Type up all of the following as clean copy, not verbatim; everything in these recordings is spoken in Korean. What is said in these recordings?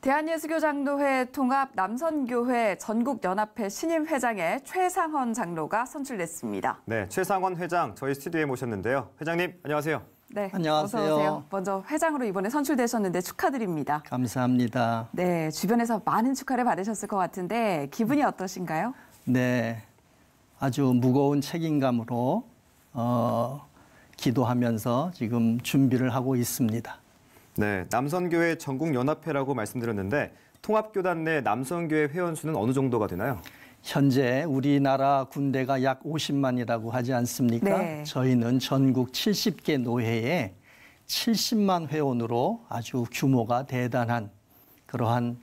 대한예수교장로회 통합 남선교회 전국연합회 신임 회장에 최상헌 장로가 선출됐습니다. 네, 최상헌 회장 저희 스튜디오에 모셨는데요. 회장님, 안녕하세요. 네, 안녕하세요. 어서 오세요. 먼저 회장으로 이번에 선출되셨는데 축하드립니다. 감사합니다. 네, 주변에서 많은 축하를 받으셨을 것 같은데 기분이 어떠신가요? 네, 아주 무거운 책임감으로 기도하면서 지금 준비를 하고 있습니다. 네, 남선교회 전국연합회라고 말씀드렸는데 통합교단 내 남선교회 회원 수는 어느 정도가 되나요? 현재 우리나라 군대가 약 50만이라고 하지 않습니까? 네. 저희는 전국 70개 노회에 70만 회원으로 아주 규모가 대단한 그러한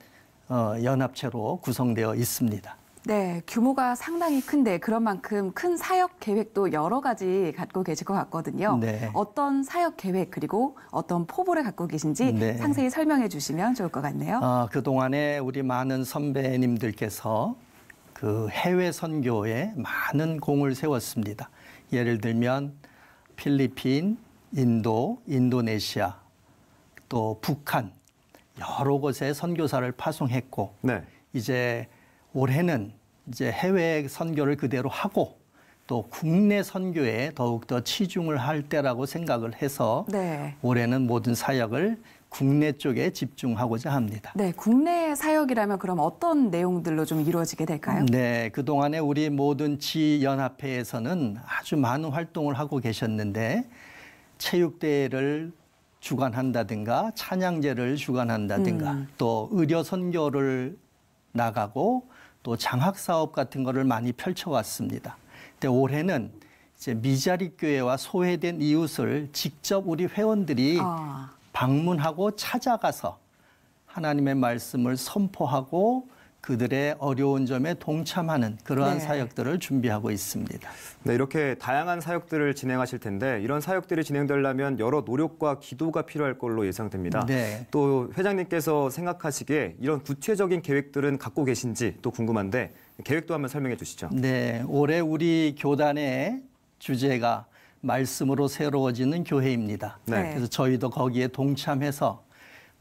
연합체로 구성되어 있습니다. 네, 규모가 상당히 큰데 그런 만큼 큰 사역 계획도 여러 가지 갖고 계실 것 같거든요. 네. 어떤 사역 계획 그리고 어떤 포부를 갖고 계신지 네. 상세히 설명해 주시면 좋을 것 같네요. 그동안에 우리 많은 선배님들께서 그 해외 선교에 많은 공을 세웠습니다. 예를 들면 필리핀, 인도, 인도네시아, 또 북한 여러 곳에 선교사를 파송했고 네. 이제 올해는 이제 해외 선교를 그대로 하고 또 국내 선교에 더욱더 치중을 할 때라고 생각을 해서 네. 올해는 모든 사역을 국내 쪽에 집중하고자 합니다. 네, 국내 사역이라면 그럼 어떤 내용들로 좀 이루어지게 될까요? 네, 그동안에 우리 모든 지연합회에서는 아주 많은 활동을 하고 계셨는데 체육대회를 주관한다든가 찬양제를 주관한다든가 또 의료 선교를 나가고 또 장학사업 같은 거를 많이 펼쳐왔습니다. 근데 올해는 이제 미자립 교회와 소외된 이웃을 직접 우리 회원들이 방문하고 찾아가서 하나님의 말씀을 선포하고 그들의 어려운 점에 동참하는 그러한 네. 사역들을 준비하고 있습니다. 네, 이렇게 다양한 사역들을 진행하실 텐데 이런 사역들이 진행되려면 여러 노력과 기도가 필요할 걸로 예상됩니다. 네. 또 회장님께서 생각하시기에 이런 구체적인 계획들은 갖고 계신지 또 궁금한데 계획도 한번 설명해 주시죠. 네, 올해 우리 교단의 주제가 말씀으로 새로워지는 교회입니다. 네. 그래서 저희도 거기에 동참해서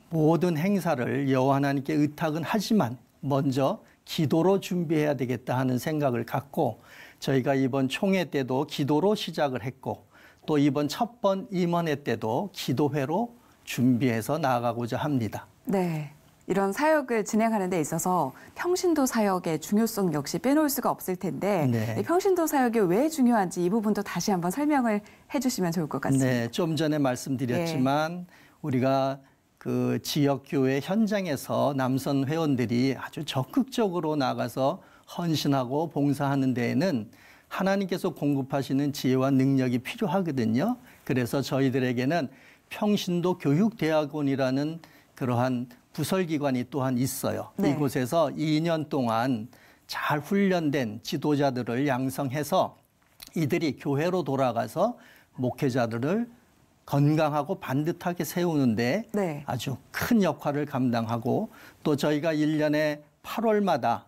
모든 행사를 여호와 하나님께 의탁은 하지만 먼저 기도로 준비해야 되겠다 하는 생각을 갖고 저희가 이번 총회 때도 기도로 시작을 했고 또 이번 첫 번 임원회 때도 기도회로 준비해서 나아가고자 합니다. 네. 이런 사역을 진행하는 데 있어서 평신도 사역의 중요성 역시 빼놓을 수가 없을 텐데 네. 이 평신도 사역이 왜 중요한지 이 부분도 다시 한번 설명을 해주시면 좋을 것 같습니다. 네, 좀 전에 말씀드렸지만 우리가 그 지역교회 현장에서 남선 회원들이 아주 적극적으로 나가서 헌신하고 봉사하는 데에는 하나님께서 공급하시는 지혜와 능력이 필요하거든요. 그래서 저희들에게는 평신도 교육대학원이라는 그러한 부설기관이 또한 있어요. 네. 이곳에서 2년 동안 잘 훈련된 지도자들을 양성해서 이들이 교회로 돌아가서 목회자들을 건강하고 반듯하게 세우는데 네. 아주 큰 역할을 감당하고 또 저희가 1년에 8월마다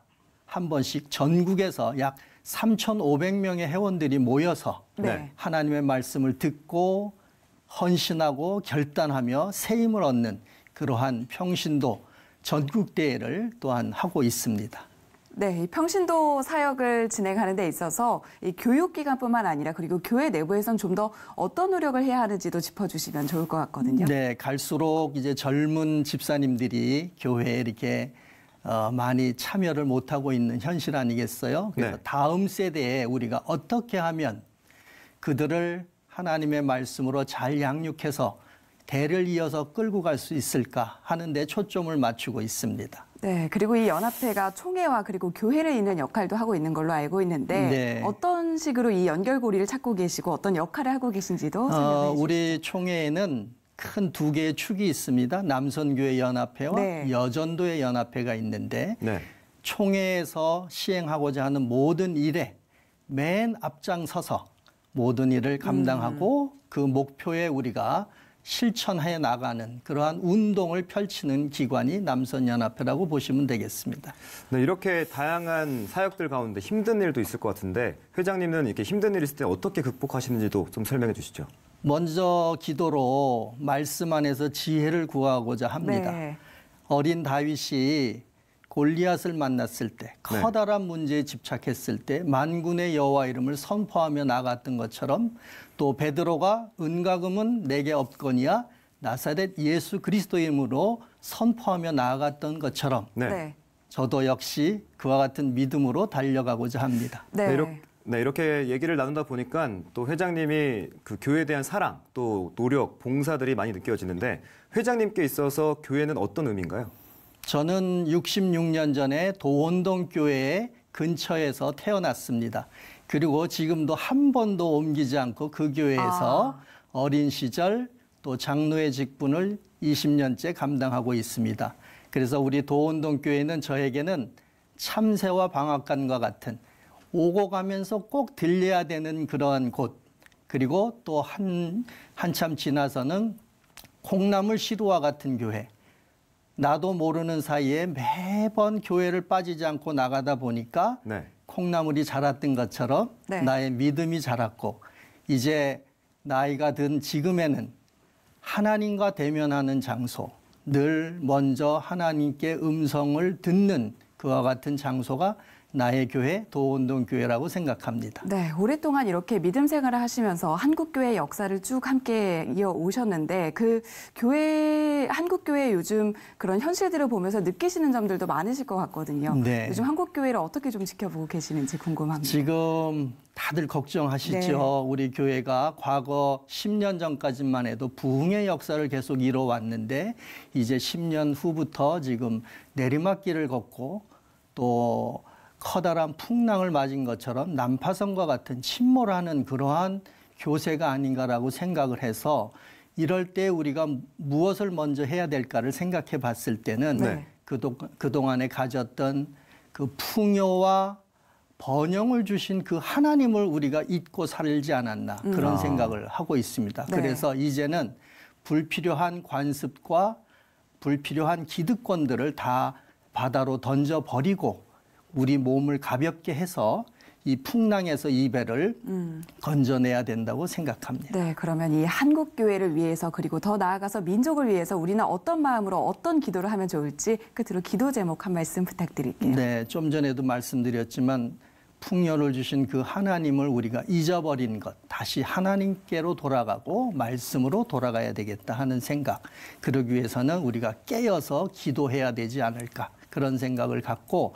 한 번씩 전국에서 약 3,500명의 회원들이 모여서 네. 하나님의 말씀을 듣고 헌신하고 결단하며 새 힘을 얻는 그러한 평신도 전국대회를 또한 하고 있습니다. 네, 이 평신도 사역을 진행하는 데 있어서 이 교육기관뿐만 아니라 그리고 교회 내부에선 좀 더 어떤 노력을 해야 하는지도 짚어주시면 좋을 것 같거든요. 네, 갈수록 이제 젊은 집사님들이 교회에 이렇게 많이 참여를 못하고 있는 현실 아니겠어요? 그래서 네. 다음 세대에 우리가 어떻게 하면 그들을 하나님의 말씀으로 잘 양육해서 대를 이어서 끌고 갈 수 있을까 하는 데 초점을 맞추고 있습니다. 네, 그리고 이 연합회가 총회와 그리고 교회를 잇는 역할도 하고 있는 걸로 알고 있는데 네. 어떤 식으로 이 연결고리를 찾고 계시고 어떤 역할을 하고 계신지도 설명해 주시죠. 우리 총회에는 큰 두 개의 축이 있습니다. 남선교회 연합회와 네. 여전도회 연합회가 있는데 네. 총회에서 시행하고자 하는 모든 일에 맨 앞장서서 모든 일을 감당하고 그 목표에 우리가 실천해 나가는 그러한 운동을 펼치는 기관이 남선연합회라고 보시면 되겠습니다. 네, 이렇게 다양한 사역들 가운데 힘든 일도 있을 것 같은데 회장님은 이렇게 힘든 일 있을 때 어떻게 극복하시는지도 좀 설명해 주시죠. 먼저 기도로 말씀 안에서 지혜를 구하고자 합니다. 네. 어린 다윗이 골리앗을 만났을 때 커다란 문제에 집착했을 때 만군의 여호와 이름을 선포하며 나갔던 것처럼 또 베드로가 은과금은 내게 없거니와 나사렛 예수 그리스도의 이름으로 선포하며 나아갔던 것처럼 네. 저도 역시 그와 같은 믿음으로 달려가고자 합니다. 네. 이렇게 얘기를 나누다 보니까 또 회장님이 그 교회에 대한 사랑, 또 노력, 봉사들이 많이 느껴지는데 회장님께 있어서 교회는 어떤 의미인가요? 저는 66년 전에 도원동 교회 근처에서 태어났습니다. 그리고 지금도 한 번도 옮기지 않고 그 교회에서 어린 시절 또 장로의 직분을 20년째 감당하고 있습니다. 그래서 우리 도원동 교회는 저에게는 참새와 방앗간과 같은 오고 가면서 꼭 들려야 되는 그러한 곳, 그리고 또 한참 지나서는 콩나물 시루와 같은 교회. 나도 모르는 사이에 매번 교회를 빠지지 않고 나가다 보니까 네. 콩나물이 자랐던 것처럼 네. 나의 믿음이 자랐고 이제 나이가 든 지금에는 하나님과 대면하는 장소, 늘 먼저 하나님께 음성을 듣는 그와 같은 장소가 나의 교회, 도원동 교회라고 생각합니다. 네, 오랫동안 이렇게 믿음 생활을 하시면서 한국교회 역사를 쭉 함께 이어오셨는데 그 교회, 한국교회 요즘 그런 현실들을 보면서 느끼시는 점들도 많으실 것 같거든요. 네. 요즘 한국교회를 어떻게 좀 지켜보고 계시는지 궁금합니다. 지금 다들 걱정하시죠. 네. 우리 교회가 과거 10년 전까지만 해도 부흥의 역사를 계속 이뤄왔는데 이제 10년 후부터 지금 내리막길을 걷고 또 커다란 풍랑을 맞은 것처럼 난파선과 같은 침몰하는 그러한 교세가 아닌가라고 생각을 해서 이럴 때 우리가 무엇을 먼저 해야 될까를 생각해 봤을 때는 네. 그동안에 가졌던 그 풍요와 번영을 주신 그 하나님을 우리가 잊고 살지 않았나 그런 생각을 하고 있습니다. 네. 그래서 이제는 불필요한 관습과 불필요한 기득권들을 다 바다로 던져버리고 우리 몸을 가볍게 해서 이 풍랑에서 이 배를 건져내야 된다고 생각합니다. 네, 그러면 이 한국교회를 위해서 그리고 더 나아가서 민족을 위해서 우리는 어떤 마음으로 어떤 기도를 하면 좋을지 끝으로 기도 제목 한 말씀 부탁드릴게요. 네, 좀 전에도 말씀드렸지만 풍요를 주신 그 하나님을 우리가 잊어버린 것, 다시 하나님께로 돌아가고 말씀으로 돌아가야 되겠다 하는 생각. 그러기 위해서는 우리가 깨어서 기도해야 되지 않을까 그런 생각을 갖고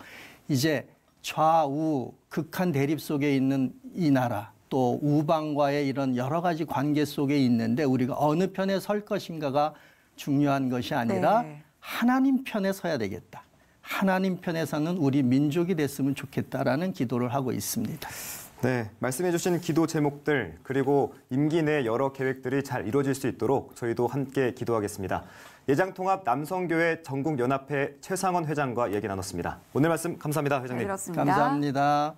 이제 좌우 극한 대립 속에 있는 이 나라 또 우방과의 이런 여러 가지 관계 속에 있는데 우리가 어느 편에 설 것인가가 중요한 것이 아니라 네. 하나님 편에 서야 되겠다. 하나님 편에서는 우리 민족이 됐으면 좋겠다라는 기도를 하고 있습니다. 네, 말씀해 주신 기도 제목들 그리고 임기 내 여러 계획들이 잘 이루어질 수 있도록 저희도 함께 기도하겠습니다. 예장통합 남성교회 전국연합회 최상원 회장과 얘기 나눴습니다. 오늘 말씀 감사합니다, 회장님. 잘 들었습니다. 감사합니다.